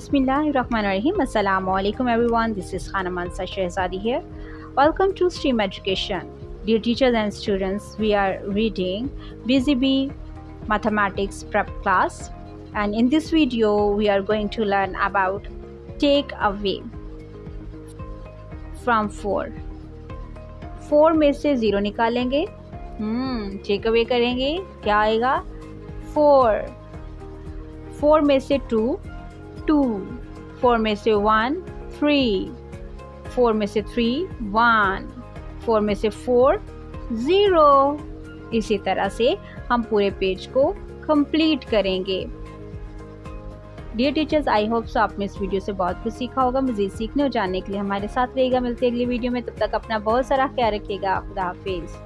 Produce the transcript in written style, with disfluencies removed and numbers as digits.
Bismillahirrahmanirrahim. Assalamu alaikum everyone. This is Khana Mansa Shehzadi here. Welcome to Stream Education. Dear teachers and students, we are reading Busy Bee Mathematics Prep class, and in this video we are going to learn about take away from 4. 4 में से 0 निकालेंगे, take away करेंगे, क्या आएगा 4. 4 में से 2, 2, 4 में से 1, 3, 4 में से 3, 1, 4 में से 4, 0. इसी तरह से हम पूरे पेज को कंप्लीट करेंगे. Dear teachers, I hope so आपने इस वीडियो से बहुत कुछ सीखा होगा. मज़ीद सीखने और जानने के लिए हमारे साथ रहेगा. मिलते हैं अगली वीडियो में. तब तक अपना बहुत सारा ख्याल रखिएगा. खुदा हाफिज़.